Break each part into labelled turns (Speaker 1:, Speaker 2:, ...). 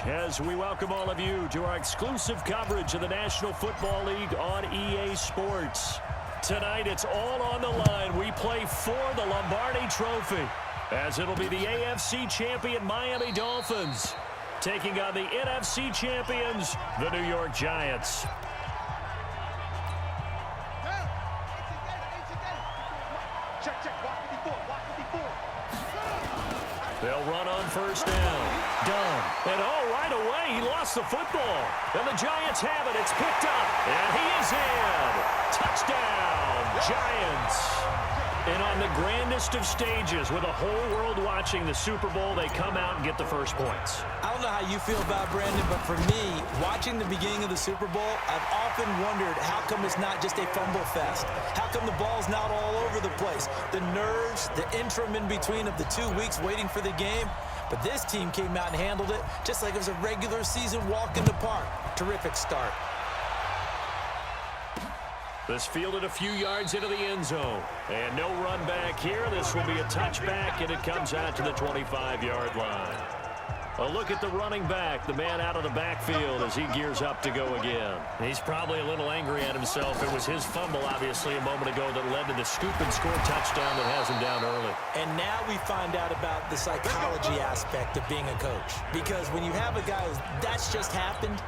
Speaker 1: as we welcome all of you to our exclusive coverage of the National Football League on EA Sports. Tonight, it's all on the line. We play for the Lombardi Trophy, as it'll be the AFC champion Miami Dolphins taking on the NFC champions, the New York Giants. They'll run on first down. Done. And right away, he lost the football. And the Giants have it. It's picked up. And he is in. Touchdown, Giants. And on the grandest of stages, with the whole world watching the Super Bowl, they come out and get the first points.
Speaker 2: I don't know how you feel about Brandon, but for me, watching the beginning of the Super Bowl, I've often wondered how come it's not just a fumble fest? How come the ball's not all over the place? The nerves, the interim in between of the 2 weeks waiting for the game. But this team came out and handled it just like it was a regular season walk in the park. Terrific start.
Speaker 1: This fielded a few yards into the end zone. And no run back here. This will be a touchback, and it comes out to the 25-yard line. A look at the running back, the man out of the backfield as he gears up to go again. He's probably a little angry at himself. It was his fumble, obviously, a moment ago that led to the scoop and score touchdown that has him down early.
Speaker 2: And now we find out about the psychology aspect of being a coach. Because when you have a guy that's just happened,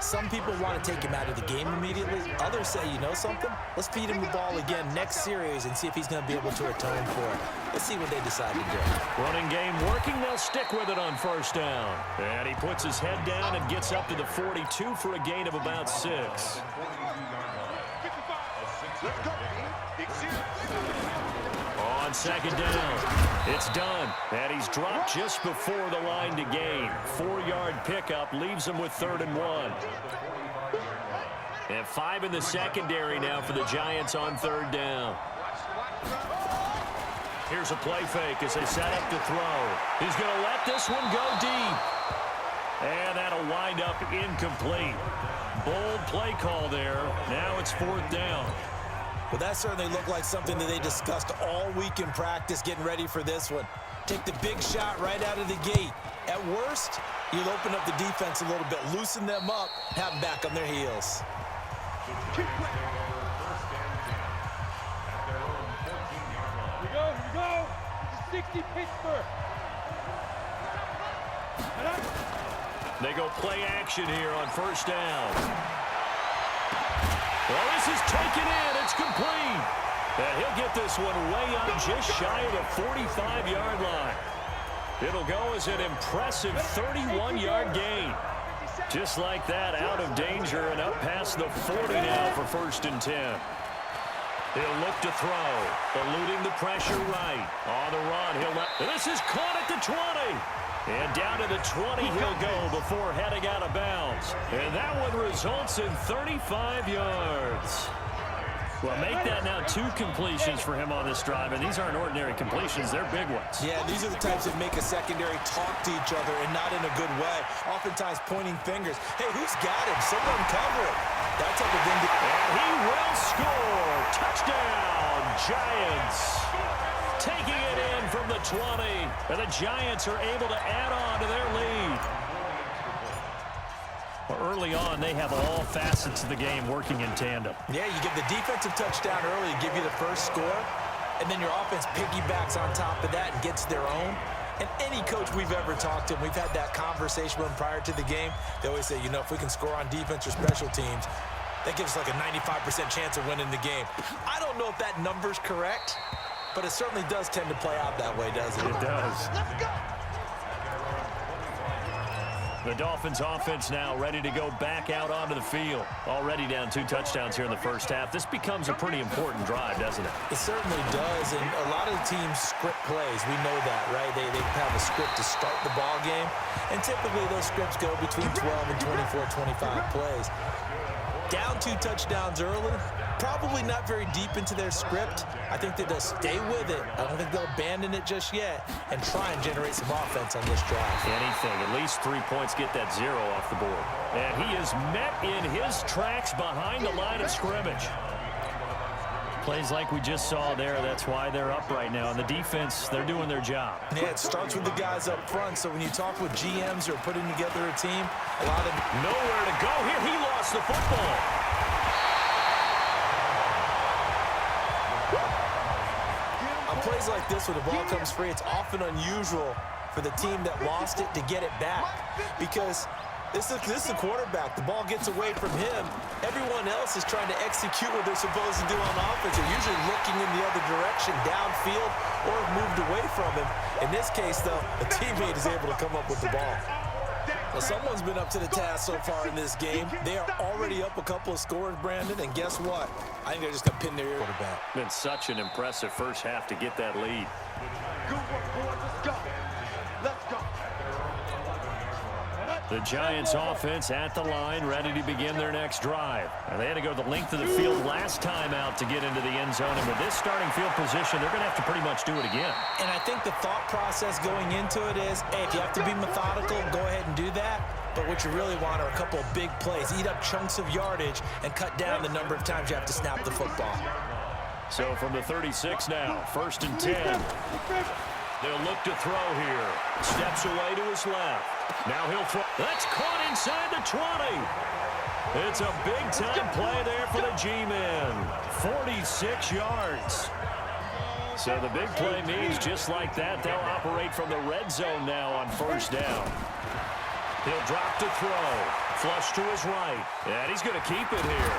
Speaker 2: some people want to take him out of the game immediately. Others say, you know something? Let's feed him the ball again next series and see if he's going to be able to atone for it. Let's see what they decide to do.
Speaker 1: Running game working. They'll stick with it on first down. And he puts his head down and gets up to the 42 for a gain of about 6. On second down, it's done. And he's dropped just before the line to gain. 4-yard pickup leaves him with 3rd and 1. And 5 in the secondary now for the Giants on 3rd down. Here's a play fake as they set up to throw. He's going to let this one go deep. And that'll wind up incomplete. Bold play call there. Now it's 4th down.
Speaker 2: Well, that certainly looked like something that they discussed all week in practice getting ready for this one. Take the big shot right out of the gate. At worst, you'll open up the defense a little bit, loosen them up, have them back on their heels.
Speaker 3: Here we go. 60 Pittsburgh.
Speaker 1: They go play action here on first down. Well, this is taken in. It's complete. And he'll get this one way out just shy of the 45-yard line. It'll go as an impressive 31-yard gain. Just like that, out of danger and up past the 40 now for 1st and 10. He'll look to throw, eluding the pressure right. On the run, this is caught at the 20. And down to the 20 he'll go before heading out of bounds. And that one results in 35 yards. Well, make that now 2 completions for him on this drive. And these aren't ordinary completions. They're big ones.
Speaker 2: Yeah, these are the types that make a secondary talk to each other and not in a good way. Oftentimes pointing fingers. Hey, who's got him? Someone cover it. That type of thing.
Speaker 1: And he will score. Touchdown, Giants. Taking it in from the 20. And the Giants are able to add on to their lead. Well, early on, they have all facets of the game working in tandem.
Speaker 2: Yeah, you get the defensive touchdown early to give you the first score, and then your offense piggybacks on top of that and gets their own. And any coach we've ever talked to, we've had that conversation with them prior to the game, they always say, you know, if we can score on defense or special teams, that gives us like a 95% chance of winning the game. I don't know if that number's correct, but it certainly does tend to play out that way, doesn't it?
Speaker 1: It does. Let's go. The Dolphins offense now ready to go back out onto the field. Already down 2 touchdowns here in the first half. This becomes a pretty important drive, doesn't it?
Speaker 2: It certainly does, and a lot of the teams script plays. We know that, right? They have a script to start the ball game, and typically those scripts go between 12 and 24, 25 plays. Down 2 touchdowns early, probably not very deep into their script. I think that they'll stay with it. I don't think they'll abandon it just yet and try and generate some offense on this drive.
Speaker 1: Anything, at least 3 points, get that 0 off the board. And he is met in his tracks behind the line of scrimmage. Plays like we just saw there. That's why they're up right now. And the defense, they're doing their job.
Speaker 2: Yeah, it starts with the guys up front. So when you talk with GMs who are putting together a team, a lot of them...
Speaker 1: Nowhere to go here. He lost the football.
Speaker 2: On plays like this, where the ball comes free, it's often unusual for the team that lost it to get it back. Because this is the quarterback. The ball gets away from him. Everyone else is trying to execute what they're supposed to do on offense. They're usually looking in the other direction, downfield, or moved away from him. In this case, though, a teammate is able to come up with the ball. Well, someone's been up to the task so far in this game. They are already up a couple of scores, Brandon, and guess what? I think they're just going to pin their ear quarterback.
Speaker 1: Been such an impressive first half to get that lead.
Speaker 3: Good work, boys. Let's go. Let's go.
Speaker 1: The Giants offense at the line, ready to begin their next drive. And they had to go the length of the field last time out to get into the end zone. And with this starting field position, they're going to have to pretty much do it again.
Speaker 2: And I think the thought process going into it is, hey, if you have to be methodical, go ahead and do that. But what you really want are a couple of big plays. Eat up chunks of yardage and cut down the number of times you have to snap the football.
Speaker 1: So from the 36 now, 1st and 10. They'll look to throw here. Steps away to his left. Now he'll throw. That's caught inside the 20. It's a big-time play there for the G-men. 46 yards. So the big play means just like that, they'll operate from the red zone now on 1st down. He'll drop to throw. Flush to his right. And he's going to keep it here.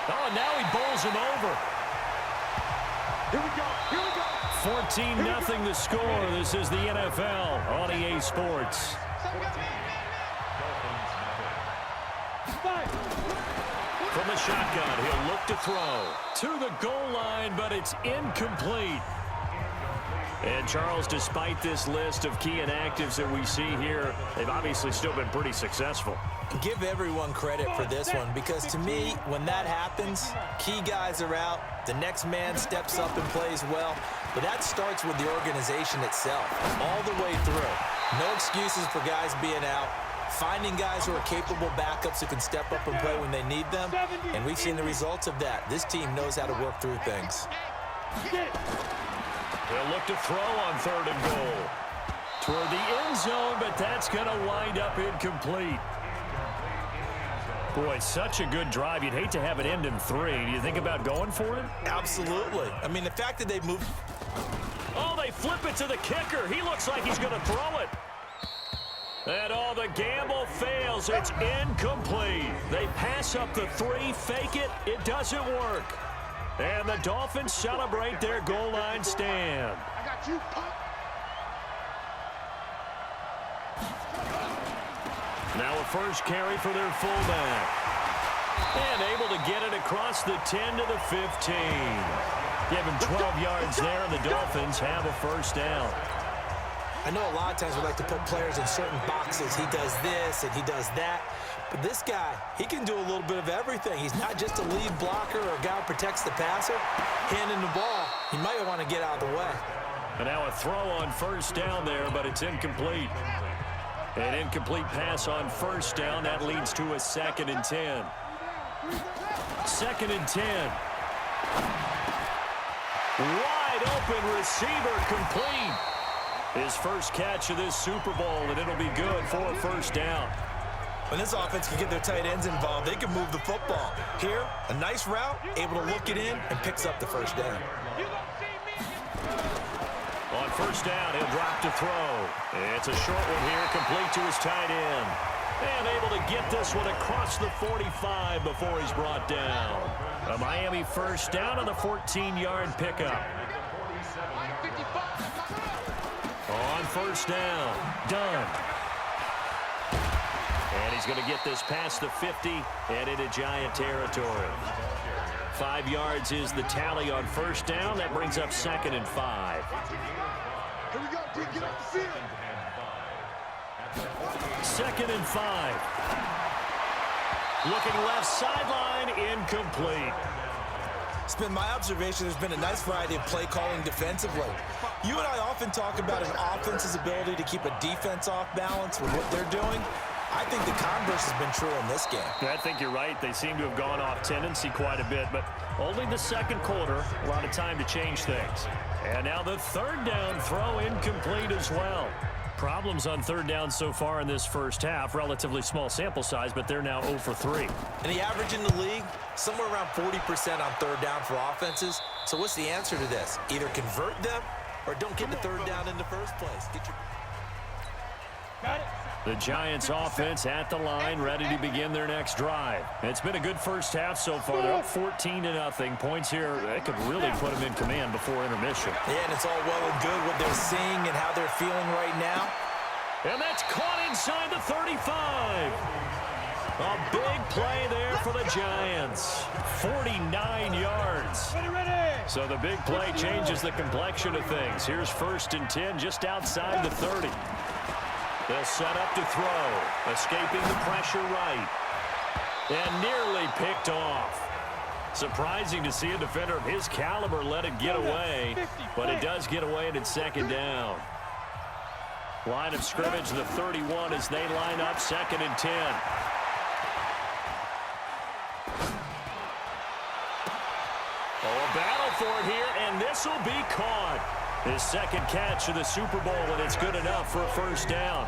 Speaker 1: Oh, and now he bowls him over.
Speaker 3: Here we go. Here we go.
Speaker 1: 14-0 the score. This is the NFL on EA Sports. From the shotgun, he'll look to throw. To the goal line, but it's incomplete. And Charles, despite this list of key inactives that we see here, they've obviously still been pretty successful.
Speaker 2: Give everyone credit for this one, because to me, when that happens, key guys are out, the next man steps up and plays well, but that starts with the organization itself, all the way through. No excuses for guys being out, finding guys who are capable backups who can step up and play when they need them, and we've seen the results of that. This team knows how to work through things.
Speaker 1: They'll look to throw on 3rd and goal. Toward the end zone, but that's going to wind up incomplete. Boy, such a good drive. You'd hate to have it end in 3. Do you think about going for it?
Speaker 2: Absolutely. I mean, the fact that they moved...
Speaker 1: Oh, they flip it to the kicker. He looks like he's going to throw it. And all the gamble fails. It's incomplete. They pass up the 3, fake it. It doesn't work. And the Dolphins celebrate their goal line stand.
Speaker 3: I got you, punk.
Speaker 1: Now a first carry for their fullback. And able to get it across the 10 to the 15. Give him 12 yards there, and the Dolphins have a 1st down.
Speaker 2: I know a lot of times we like to put players in certain boxes. He does this and he does that. But this guy, he can do a little bit of everything. He's not just a lead blocker or a guy who protects the passer. Handing the ball, he might want to get out of the way.
Speaker 1: And now a throw on 1st down there, but it's incomplete. An incomplete pass on 1st down. That leads to a 2nd and 10. 2nd and 10. Wide open receiver complete. His first catch of this Super Bowl, and it'll be good for a 1st down.
Speaker 2: When this offense can get their tight ends involved, they can move the football. Here, a nice route, able to look it in, and picks up the 1st down.
Speaker 1: On 1st down, he'll drop to throw. It's a short one here, complete to his tight end. And able to get this one across the 45 before he's brought down. A Miami 1st down on the 14-yard pickup. On 1st down, done. And he's going to get this past the 50 and into Giant territory. 5 yards is the tally on 1st down. That brings up 2nd and 5.
Speaker 3: Here we go, D. Get off the field.
Speaker 1: 2nd and 5. Looking left sideline, incomplete.
Speaker 2: It's been my observation there's been a nice variety of play calling defensively. You and I often talk about an offense's ability to keep a defense off balance with what they're doing. I think the converse has been true in this game.
Speaker 1: I think you're right. They seem to have gone off tendency quite a bit, but only the second quarter. A lot of time to change things. And now the third down throw incomplete as well. Problems on third down so far in this first half. Relatively small sample size, but they're now 0 for 3.
Speaker 2: And the average in the league, somewhere around 40% on third down for offenses. So what's the answer to this? Either convert them or don't get the third down in the first place.
Speaker 3: Got it.
Speaker 1: The Giants offense at the line, ready to begin their next drive. It's been a good first half so far. They're up 14-0. Points here, they could really put them in command before intermission.
Speaker 2: Yeah, and it's all well and good what they're seeing and how they're feeling right now.
Speaker 1: And that's caught inside the 35. A big play there for the Giants. 49 yards.
Speaker 3: Ready.
Speaker 1: So the big play changes the complexion of things. Here's 1st and 10 just outside the 30. They'll set up to throw, escaping the pressure right, and nearly picked off. Surprising to see a defender of his caliber let it get away, but it does get away and it's 2nd down. Line of scrimmage, the 31 as they line up 2nd and 10. Oh, a battle for it here, and this will be caught. His 2nd catch of the Super Bowl, and it's good enough for a 1st down.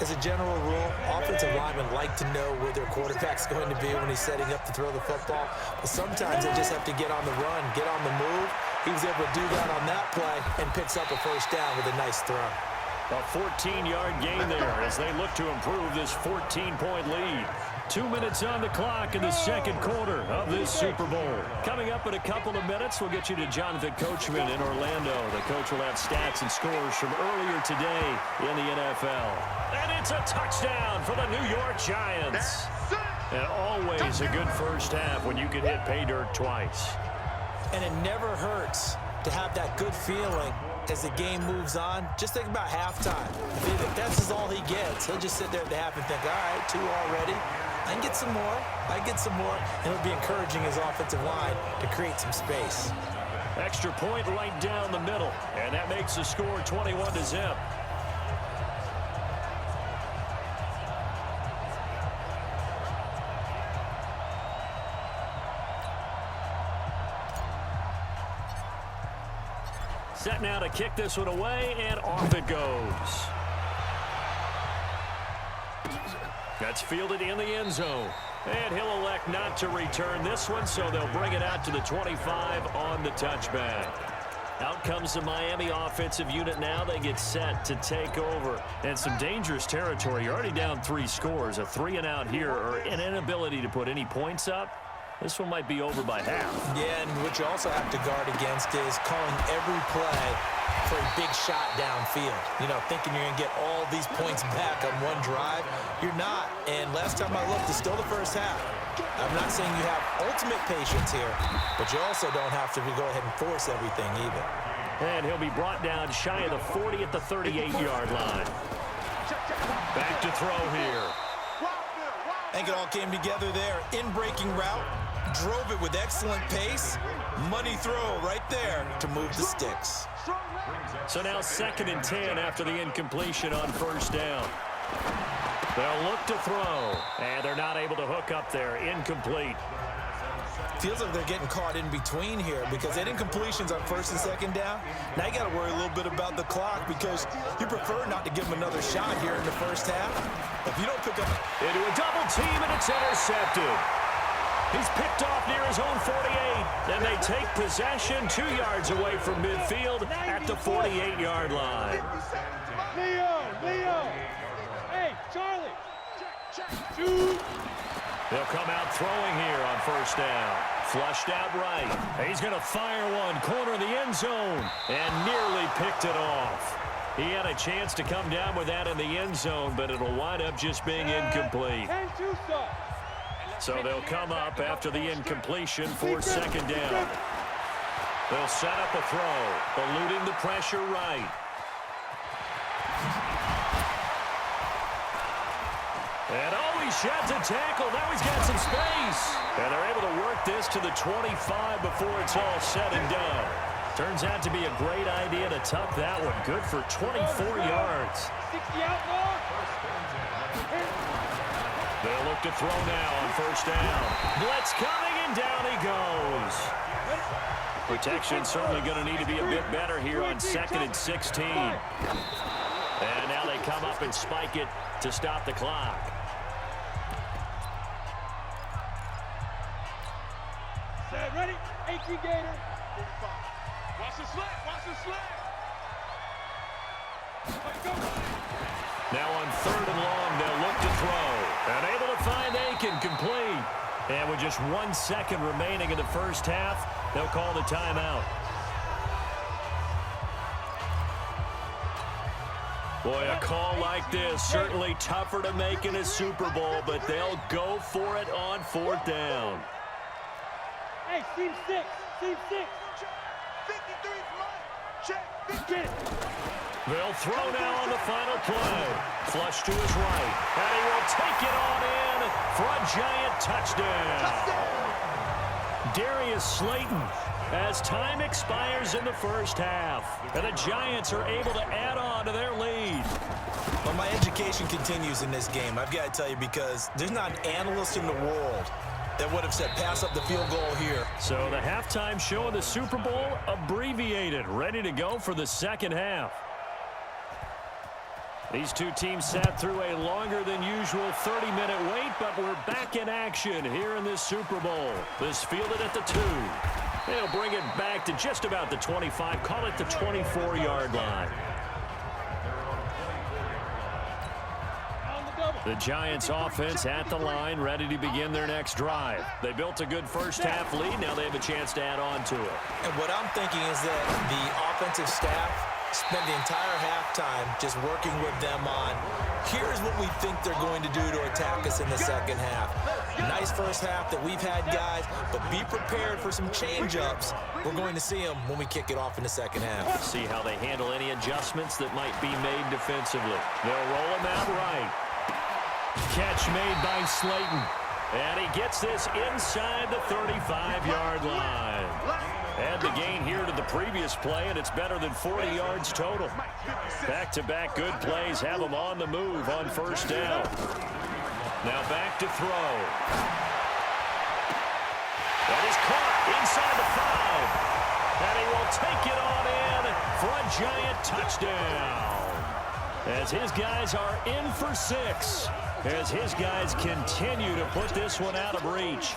Speaker 2: As a general rule, offensive linemen like to know where their quarterback's going to be when he's setting up to throw the football. But sometimes they just have to get on the run, get on the move. He was able to do that on that play and picks up a 1st down with a nice throw.
Speaker 1: A 14-yard gain there as they look to improve this 14-point lead. 2 minutes on the clock in the 2nd quarter of this Super Bowl. Coming up in a couple of minutes, we'll get you to Jonathan Coachman in Orlando. The coach will have stats and scores from earlier today in the NFL. And it's a touchdown for the New York Giants. And always a good first half when you can hit pay dirt twice.
Speaker 2: And it never hurts to have that good feeling as the game moves on. Just think about halftime. If that's all he gets, he'll just sit there at the half and think, all right, 2 already. I can get some more. I can get some more. And it'll be encouraging his offensive line to create some space.
Speaker 1: Extra point right down the middle. And that makes the score 21-0. Set now to kick this one away, and off it goes. That's fielded in the end zone. And he'll elect not to return this one, so they'll bring it out to the 25 on the touchback. Out comes the Miami offensive unit now. They get set to take over. And some dangerous territory. You're already down 3 scores. A 3-and-out here, or an inability to put any points up. This one might be over by half.
Speaker 2: Yeah, and what you also have to guard against is calling every play for a big shot downfield. You know, thinking you're going to get all these points back on one drive. You're not. And last time I looked, it's still the first half. I'm not saying you have ultimate patience here, but you also don't have to go ahead and force everything either.
Speaker 1: And he'll be brought down shy of the 40 at the 38-yard line. Back to throw here.
Speaker 2: I think it all came together there. In-breaking route, drove it with excellent pace. Money throw right there to move the sticks.
Speaker 1: So now 2nd and 10 after the incompletion on 1st down. They'll look to throw, and they're not able to hook up there. Incomplete.
Speaker 2: Feels like they're getting caught in between here because they had incompletions on 1st and 2nd down. Now you got to worry a little bit about the clock because you prefer not to give them another shot here in the first half. If you don't pick up
Speaker 1: into a double team, and it's intercepted. He's picked off near his own 48, and they take possession 2 yards away from midfield at the 48-yard line.
Speaker 3: Leo. Hey, Charlie. Check. Shoot.
Speaker 1: They'll come out throwing here on 1st down. Flushed out right. He's going to fire one, corner of the end zone, and nearly picked it off. He had a chance to come down with that in the end zone, but it'll wind up just being incomplete. So they'll come up after the incompletion for 2nd down. They'll set up a throw, eluding the pressure right. And he sheds a tackle. Now he's got some space. And they're able to work this to the 25 before it's all said and done. Turns out to be a great idea to tuck that one. Good for 24 yards.
Speaker 3: 60 out,
Speaker 1: They'll look to throw now on first down. Blitz coming, and down he goes. Protection certainly going to need to be a bit better here on 2nd and 16. And now they come up and spike it to stop the clock.
Speaker 3: Set, ready? 18 Gator. Watch the slant. Watch the slant.
Speaker 1: Now on 3rd and long, they'll look to throw. And able to find Aiken, complete. And with just 1 second remaining in the first half, they'll call the timeout. Boy, a call like this, certainly tougher to make in a Super Bowl, but they'll go for it on 4th down.
Speaker 3: Hey, team 6. Team 6. 53 front. Check.
Speaker 1: They'll throw now on the final play. Flush to his right. And he will take it on in for a giant touchdown. Darius Slayton, as time expires in the first half. And the Giants are able to add on to their lead.
Speaker 2: Well, my education continues in this game, I've got to tell you, because there's not an analyst in the world that would have said pass up the field goal here.
Speaker 1: So the halftime show of the Super Bowl abbreviated, ready to go for the second half. These two teams sat through a longer than usual 30-minute wait, but we're back in action here in this Super Bowl. This fielded at the 2. They'll bring it back to just about the 25, call it the 24-yard line. The Giants offense at the line, ready to begin their next drive. They built a good first half lead. Now they have a chance to add on to it.
Speaker 2: And what I'm thinking is that the offensive staff spent the entire halftime just working with them on, here's what we think they're going to do to attack us in the second half. Nice first half that we've had, guys, but be prepared for some change-ups. We're going to see them when we kick it off in the second half.
Speaker 1: See how they handle any adjustments that might be made defensively. They'll roll them out right. Catch made by Slayton. And he gets this inside the 35-yard line. Add the gain here to the previous play, and it's better than 40 yards total. Back-to-back good plays have them on the move on first down. Now back to throw. That is caught inside the 5. And he will take it on in for a giant touchdown. As his guys are in for 6. As his guys continue to put this one out of reach.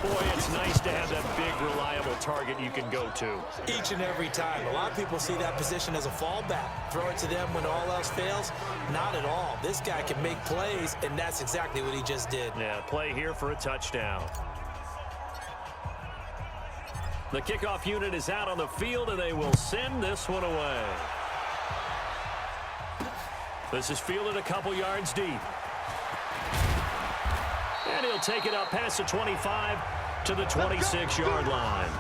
Speaker 1: Boy, it's nice to have that big, reliable target you can go to.
Speaker 2: Each and every time. A lot of people see that position as a fallback. Throw it to them when all else fails. Not at all. This guy can make plays, and that's exactly what he just did.
Speaker 1: Yeah, play here for a touchdown. The kickoff unit is out on the field, and they will send this one away. This is fielded a couple yards deep. And he'll take it up past the 25 to the 26-yard line.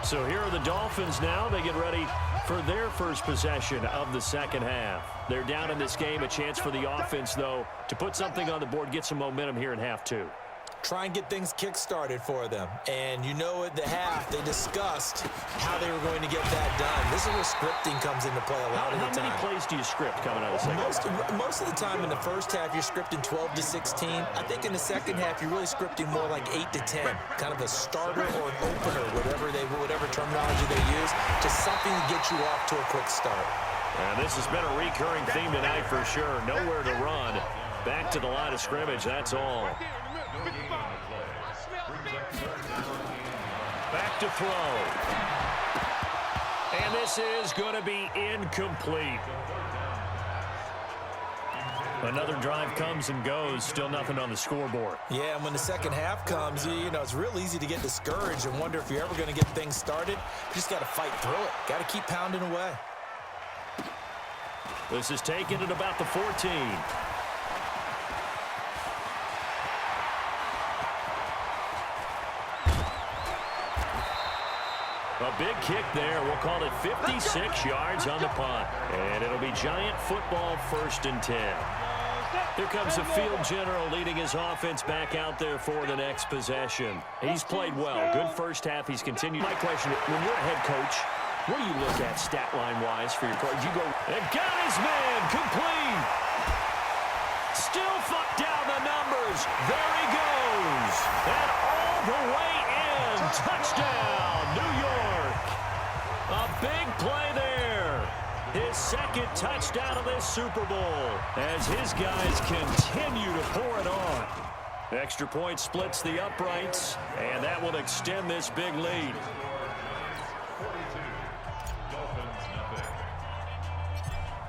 Speaker 1: So here are the Dolphins now. They get ready for their first possession of the second half. They're down in this game. A chance for the offense, though, to put something on the board, get some momentum here in half 2.
Speaker 2: Try and get things kick-started for them. And you know at the half, they discussed how they were going to get that done. This is where scripting comes into play a lot of the time.
Speaker 1: How many plays do you script coming out of the second half?
Speaker 2: Most of the time in the first half, you're scripting 12 to 16. I think in the second half, you're really scripting more like 8 to 10. Kind of a starter or an opener, whatever terminology they use. Just something to get you off to a quick start.
Speaker 1: And this has been a recurring theme tonight for sure. Nowhere to run. Back to the line of scrimmage, that's all. Back to throw. And this is going to be incomplete. Another drive comes and goes. Still nothing on the scoreboard.
Speaker 2: Yeah, and when the second half comes, you know, it's real easy to get discouraged and wonder if you're ever going to get things started. You just got to fight through it. Got to keep pounding away.
Speaker 1: This is taken at about the 14. A big kick there. We'll call it 56 yards on the punt. And it'll be Giant football, 1st and 10. Here comes the field general leading his offense back out there for the next possession. He's played well. Good first half. He's continued. My question, when you're a head coach, what do you look at stat line wise for your coach? You go, and got his man complete. the way in. Touchdown, New York. A big play there. His second touchdown of this Super Bowl as his guys continue to pour it on. Extra point splits the uprights, and that will extend this big lead.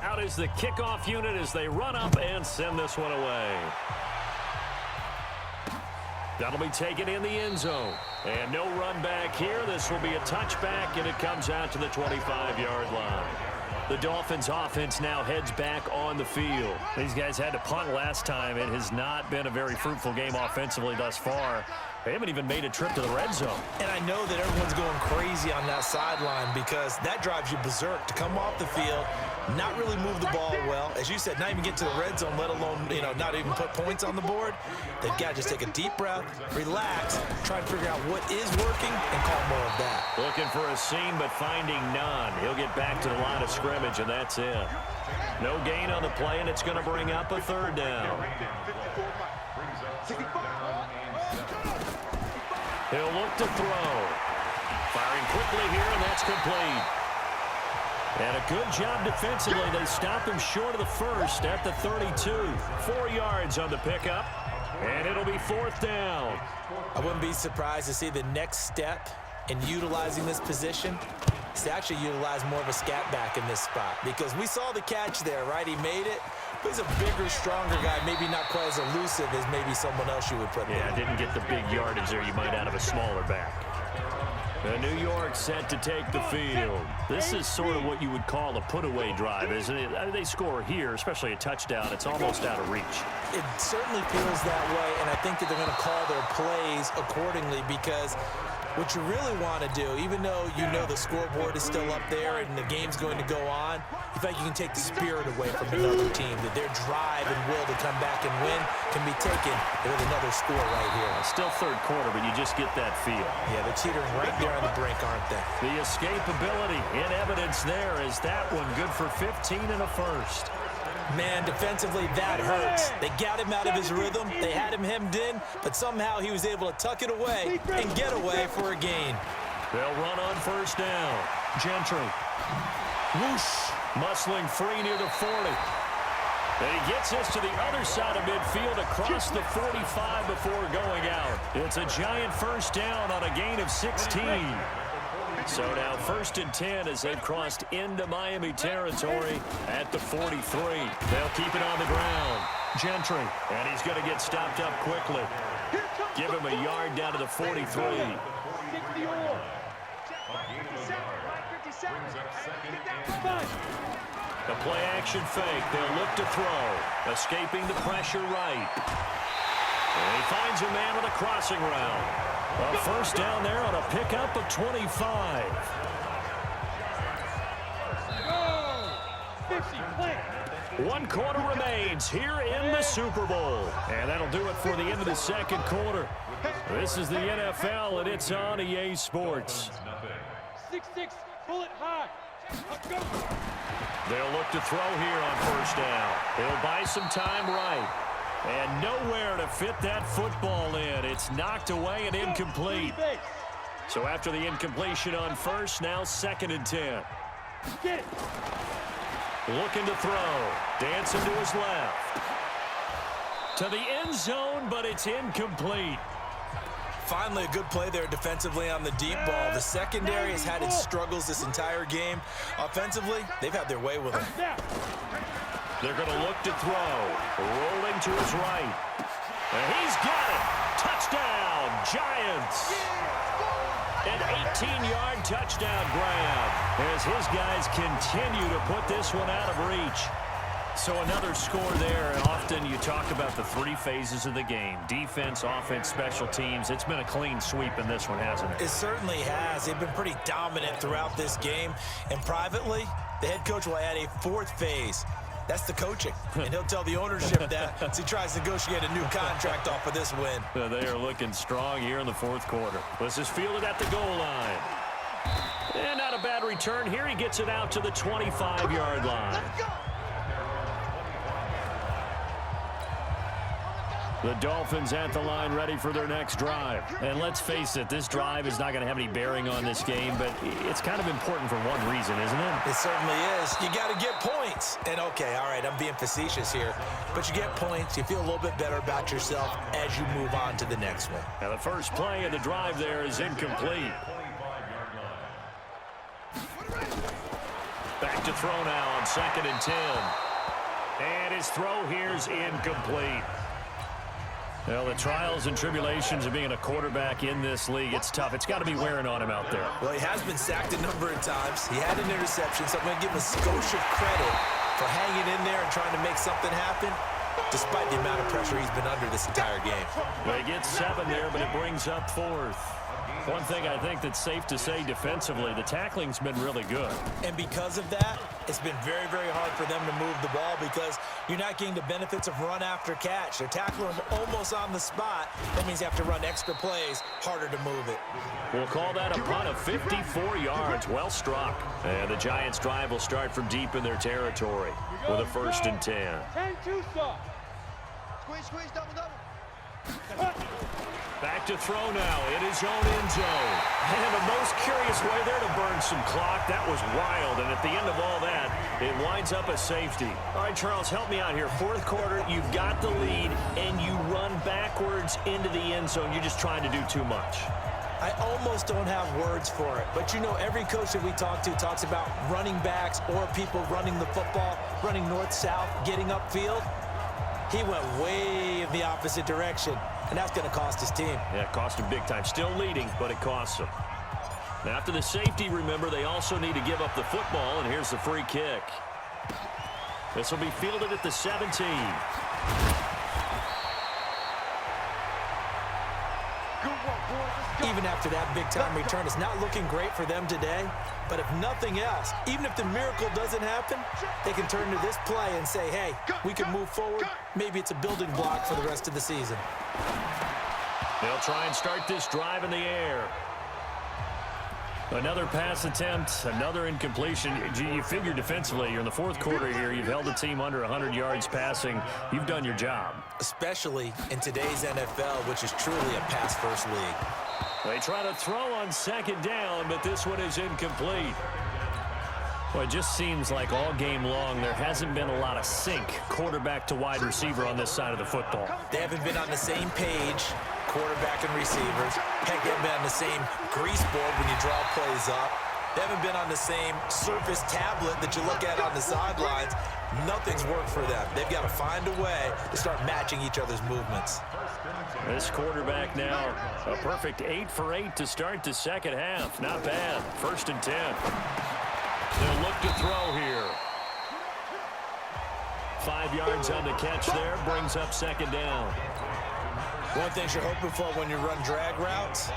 Speaker 1: Out is the kickoff unit as they run up and send this one away. That'll be taken in the end zone. And no run back here. This will be a touchback, and it comes out to the 25-yard line. The Dolphins offense now heads back on the field. These guys had to punt last time. It has not been a very fruitful game offensively thus far. They haven't even made a trip to the red zone. And I know that everyone's going crazy on that sideline because that drives you berserk to come off the field, not really move the ball well. As you said, not even get to the red zone, let alone, not even put points on the board. They've got to just take a deep breath, relax, try and figure out what is working, and call more of that. Looking for a seam, but finding none. He'll get back to the line of scrimmage, and that's it. No gain on the play, and it's going to bring up a third down. He'll look to throw. Firing quickly here, and that's complete. And a good job defensively. They stop him short of the first at the 32. 4 yards on the pickup, and it'll be fourth down. I wouldn't be surprised to see the next step in utilizing this position is to actually utilize more of a scat back in this spot, because we saw the catch there, right? He made it. But he's a bigger, stronger guy, maybe not quite as elusive as maybe someone else you would put there. Yeah, didn't get the big yardage there you might out of a smaller back. New York set to take the field. This is sort of what you would call a put-away drive, isn't it? I mean, they score here, especially a touchdown. It's almost out of reach. It certainly feels that way, and I think that they're going to call their plays accordingly, because what you really want to do, even though you know the scoreboard is still up there and the game's going to go on, you feel like you can take the spirit away from another team, that their drive and will to come back and win can be taken with another score right here. Still third quarter, but you just get that feel. Yeah, they're teetering right there on the brink, aren't they? The escapability in evidence there is that one good for 15 and a first. Man, defensively, that hurts. They got him out of his rhythm. They had him hemmed in, but somehow he was able to tuck it away and get away for a gain. They'll run on first down. Gentry. Whoosh. Muscling free near the 40. And he gets this to the other side of midfield across the 45 before going out. It's a giant first down on a gain of 16. So now 1st and 10 as they've crossed into Miami territory at the 43. They'll keep it on the ground. Gentry, and he's going to get stopped up quickly. Give him a yard down to the 43. The play action fake. They'll look to throw. Escaping the pressure right. And he finds a man with a crossing route. A first down there on a pickup of 25. One quarter remains here in the Super Bowl. And that'll do it for the end of the second quarter. This is the NFL, and it's on EA Sports.
Speaker 3: 6-6, pull it high.
Speaker 1: They'll look to throw here on first down. He'll buy some time right. And nowhere to fit that football in. It's knocked away and incomplete. So after the incompletion on first, now 2nd and 10.
Speaker 3: Get it.
Speaker 1: Looking to throw. Dancing to his left. To the end zone, but it's incomplete. Finally, a good play there defensively on the deep ball. The secondary has had its struggles this entire game. Offensively, they've had their way with him. They're going to look to throw. Rolling to his right. And he's got it. Touchdown, Giants. An 18-yard touchdown grab as his guys continue to put this one out of reach. So another score there. Often you talk about the 3 phases of the game. Defense, offense, special teams. It's been a clean sweep in this one, hasn't it? It certainly has. They've been pretty dominant throughout this game. And privately, the head coach will add a 4th phase. That's the coaching. And he'll tell the ownership that as he tries to negotiate a new contract off of this win. They are looking strong here in the 4th quarter. This is fielded at the goal line. And not a bad return here. He gets it out to the 25-yard line. The Dolphins at the line ready for their next drive. And let's face it, this drive is not going to have any bearing on this game, but it's kind of important for one reason, isn't it?
Speaker 2: It certainly is. You got to get points. And okay, all right, I'm being facetious here, but you get points, you feel a little bit better about yourself as you move on to the next one.
Speaker 1: Now the first play of the drive there is incomplete. Back to throw now on 2nd and 10. And his throw here's incomplete. Well, the trials and tribulations of being a quarterback in this league, it's tough. It's got to be wearing on him out there.
Speaker 2: Well, he has been sacked a number of times. He had an interception, so I'm going to give him a skosh of credit for hanging in there and trying to make something happen, despite the amount of pressure he's been under this entire game.
Speaker 1: Well, he gets 7 there, but it brings up 4th. One thing I think that's safe to say defensively, the tackling's been really good.
Speaker 2: And because of that, it's been very, very hard for them to move the ball because you're not getting the benefits of run after catch. They're tackling him almost on the spot. That means you have to run extra plays, harder to move it.
Speaker 1: We'll call that a punt of 54 yards. Well struck. And the Giants' drive will start from deep in their territory with a 1st and 10.
Speaker 3: 10-2 stop.
Speaker 4: Squeeze, double.
Speaker 1: Back to throw now in his own end zone. And the most curious way there to burn some clock. That was wild. And at the end of all that, it winds up a safety. All right, Charles, help me out here. 4th quarter, you've got the lead, and you run backwards into the end zone. You're just trying to do too much.
Speaker 2: I almost don't have words for it. But, you know, every coach that we talk to talks about running backs or people running the football, running north-south, getting upfield. He went way in the opposite direction, and that's going to cost his team.
Speaker 1: Yeah, it cost him big time. Still leading, but it costs him. Now, after the safety, remember, they also need to give up the football, and here's the free kick. This will be fielded at the 17.
Speaker 2: Even after that big-time return, it's not looking great for them today. But if nothing else, even if the miracle doesn't happen, they can turn to this play and say, hey, we can move forward. Maybe it's a building block for the rest of the season.
Speaker 1: They'll try and start this drive in the air. Another pass attempt, another incompletion. You figure defensively, you're in the 4th quarter here. You've held the team under 100 yards passing. You've done your job.
Speaker 2: Especially in today's NFL, which is truly a pass-first league.
Speaker 1: They try to throw on 2nd down, but this one is incomplete. Well, it just seems like all game long there hasn't been a lot of sync quarterback to wide receiver on this side of the football.
Speaker 2: They haven't been on the same page, quarterback and receivers. Heck, they haven't been on the same grease board when you draw plays up. They haven't been on the same Surface tablet that you look at on the sidelines. Nothing's worked for them. They've got to find a way to start matching each other's movements.
Speaker 1: This quarterback now, a perfect 8 for 8 to start the 2nd half. Not bad. 1st and 10. They'll look to throw here. 5 yards on the catch there. Brings up 2nd down.
Speaker 2: One thing you're hoping for when you run drag routes,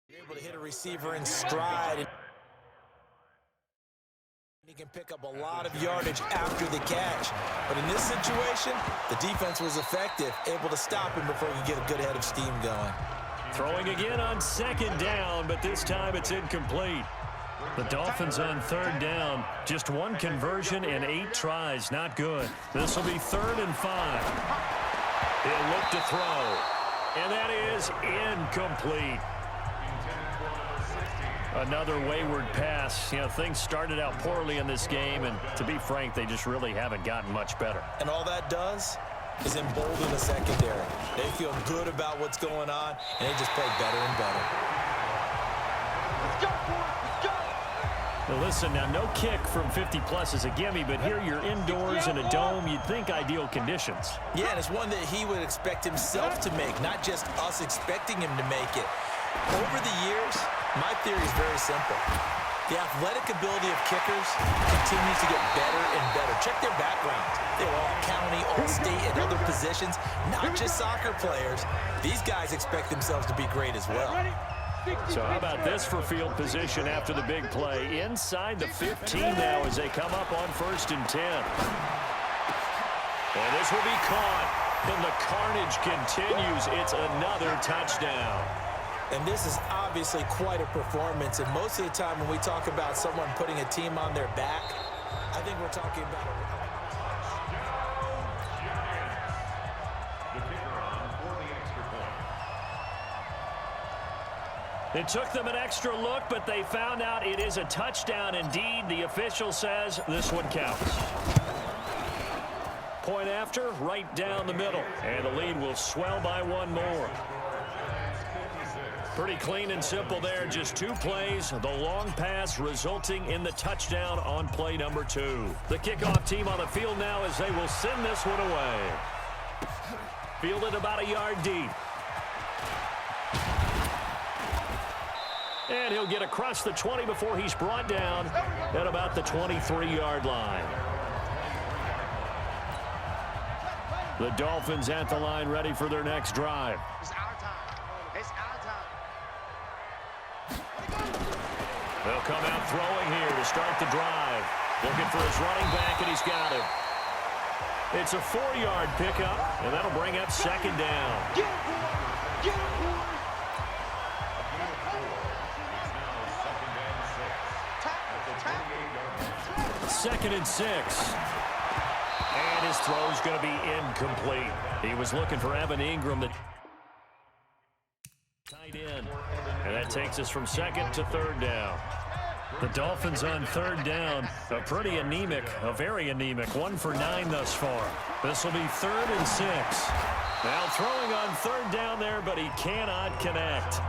Speaker 2: you're able to hit a receiver in stride. He can pick up a lot of yardage after the catch. But in this situation, the defense was effective, able to stop him before he could get a good head of steam going.
Speaker 1: Throwing again on 2nd down, but this time it's incomplete. The Dolphins on 3rd down. Just 1 conversion and 8 tries. Not good. This will be 3rd and 5. He'll look to throw. And that is incomplete. Another wayward pass. You know, things started out poorly in this game, and to be frank, they just really haven't gotten much better.
Speaker 2: And all that does is embolden the secondary. They feel good about what's going on, and they just play better and better.
Speaker 3: Let's go, boys. Let's go.
Speaker 1: Now listen, now no kick from 50-plus is a gimme, but here you're indoors in a dome. You'd think ideal conditions.
Speaker 2: Yeah, and it's one that he would expect himself to make, not just us expecting him to make it. Over the years, my theory is very simple. The athletic ability of kickers continues to get better and better. Check their backgrounds. They were all county, all state, and other positions, not just soccer players. These guys expect themselves to be great as well.
Speaker 1: So how about this for field position after the big play? Inside the 15 now as they come up on 1st and 10. And this will be caught. And the carnage continues. It's another touchdown.
Speaker 2: And this is obviously quite a performance. And most of the time when we talk about someone putting a team on their back, I think we're talking about
Speaker 5: the kicker on for the extra point.
Speaker 1: It took them an extra look, but they found out it is a touchdown indeed. The official says this one counts. Point after, right down the middle. And the lead will swell by one more. Pretty clean and simple there. Just 2 plays. The long pass resulting in the touchdown on play number 2. The kickoff team on the field now as they will send this one away. Fielded about a yard deep. And he'll get across the 20 before he's brought down at about the 23-yard line. The Dolphins at the line ready for their next drive.
Speaker 4: It's our time. It's our time.
Speaker 1: They'll come out throwing here to start the drive. Looking for his running back, and he's got him. It's a 4-yard pickup, and that'll bring up second down.
Speaker 4: Get it, boy. Get it, boy.
Speaker 1: Second and 6. And his throw's going to be incomplete. He was looking for Evan Ingram, the tight end. And that takes us from second to third down. The Dolphins on third down, a very anemic, 1 for 9 thus far. This will be 3rd and 6. Now throwing on third down there, but he cannot connect.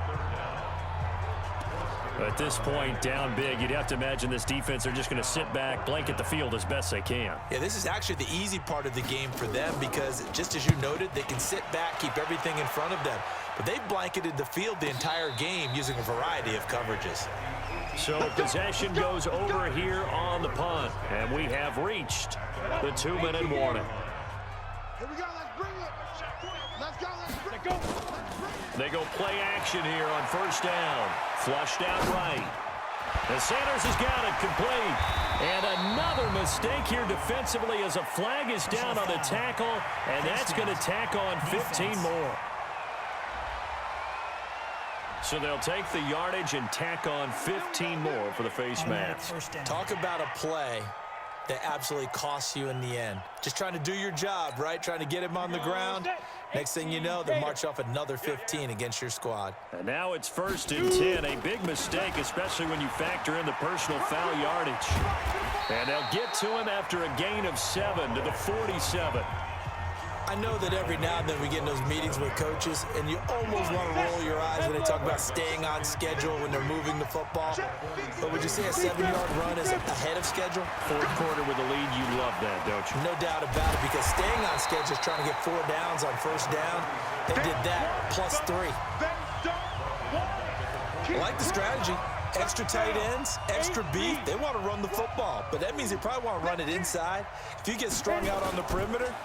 Speaker 1: At this point, down big, you'd have to imagine this defense are just going to sit back, blanket the field as best they can.
Speaker 2: Yeah, this is actually the easy part of the game for them because, just as you noted, they can sit back, keep everything in front of them. But they've blanketed the field the entire game using a variety of coverages.
Speaker 1: So possession goes over here on the punt, and we have reached the 2-minute warning.
Speaker 4: Here we go. Let's bring it. Let's go. Let's bring it.
Speaker 1: They go play action here on first down. Flushed out right. And Sanders has got it complete. And another mistake here defensively as a flag is down on the tackle, and that's going to tack on 15 more. So they'll take the yardage and tack on 15 more for the face mask.
Speaker 2: Talk about a play that absolutely costs you in the end. Just trying to do your job, right? Trying to get him on the ground. Next thing you know, they march off another 15 against your squad.
Speaker 1: And now it's 1st and 10. A big mistake, especially when you factor in the personal foul yardage. And they'll get to him after a gain of 7 to the 47.
Speaker 2: I know that every now and then we get in those meetings with coaches, and you almost want to roll your eyes when they talk about staying on schedule when they're moving the football. But would you say a 7-yard run is ahead of schedule?
Speaker 1: 4th quarter with the lead, you love that, don't you?
Speaker 2: No doubt about it, because staying on schedule is trying to get 4 downs on first down. They did that plus 3. I like the strategy. Extra tight ends, extra beef. They want to run the football, but that means they probably want to run it inside. If you get strung out on the perimeter,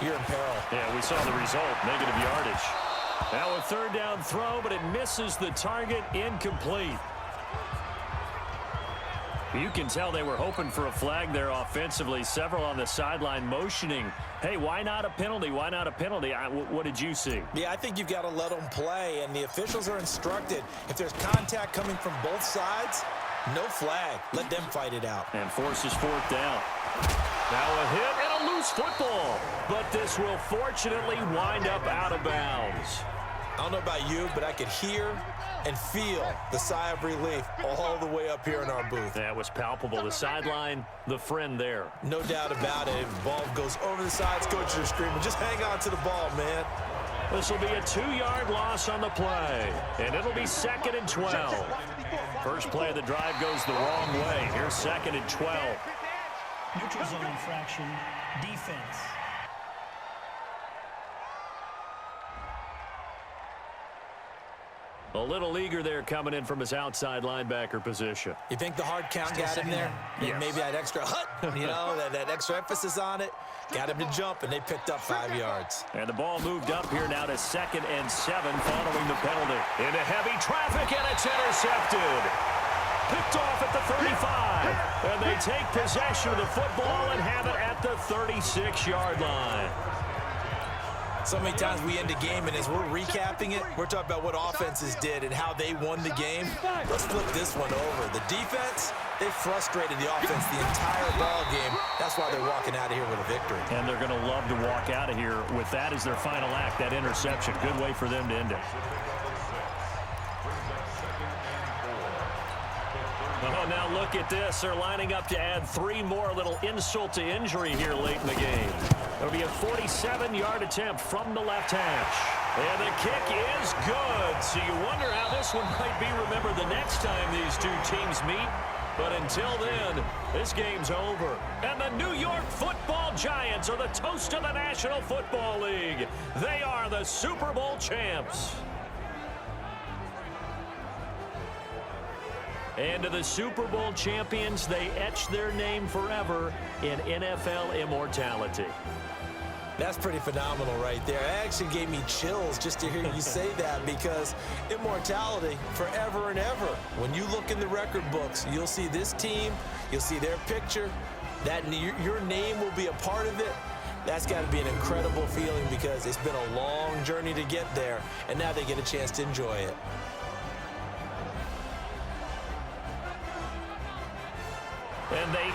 Speaker 2: you're in peril.
Speaker 1: Yeah, we saw the result, negative yardage. Now a 3rd down throw, but it misses the target, incomplete. You can tell they were hoping for a flag there offensively. Several on the sideline motioning, hey, why not a penalty? Why not a penalty? What did you see?
Speaker 2: Yeah, I think you've got to let them play, and the officials are instructed. If there's contact coming from both sides, no flag. Let them fight it out.
Speaker 1: And forces 4th down. Now a hit and a loose football. But this will fortunately wind up out of bounds.
Speaker 2: I don't know about you, but I could hear and feel the sigh of relief all the way up here in our booth.
Speaker 1: That was palpable. The sideline, the friend there.
Speaker 2: No doubt about it. The ball goes over the sides. Coaches are screaming, just hang on to the ball, man.
Speaker 1: This will be a 2-yard loss on the play, and it'll be 2nd and 12. First play of the drive goes the wrong way. Here's 2nd and 12.
Speaker 6: Neutral zone infraction, defense.
Speaker 1: A little eager there coming in from his outside linebacker position.
Speaker 2: You think the hard count got him there?
Speaker 1: Yes.
Speaker 2: Maybe that extra that extra emphasis on it. Got him to jump, and they picked up 5 yards.
Speaker 1: And the ball moved up here now to 2nd and 7 following the penalty. Into heavy traffic, and it's intercepted. Picked off at the 35. And they take possession of the football and have it at the 36-yard line.
Speaker 2: So many times we end a game, and as we're recapping it, we're talking about what offenses did and how they won the game. Let's flip this one over. The defense, they frustrated the offense the entire ball game. That's why they're walking out of here with a victory.
Speaker 1: And they're going to love to walk out of here with that as their final act, that interception. Good way for them to end it. Oh, now look at this. They're lining up to add 3 more, a little insult to injury here late in the game. It'll be a 47-yard attempt from the left hash. And the kick is good. So you wonder how this one might be remembered the next time these two teams meet. But until then, this game's over. And the New York Football Giants are the toast of the National Football League. They are the Super Bowl champs. And to the Super Bowl champions, they etch their name forever in NFL immortality.
Speaker 2: That's pretty phenomenal right there. It actually gave me chills just to hear you say that, because immortality forever and ever. When you look in the record books, you'll see this team, you'll see their picture, that your name will be a part of it. That's got to be an incredible feeling, because it's been a long journey to get there, and now they get a chance to enjoy it.
Speaker 1: And they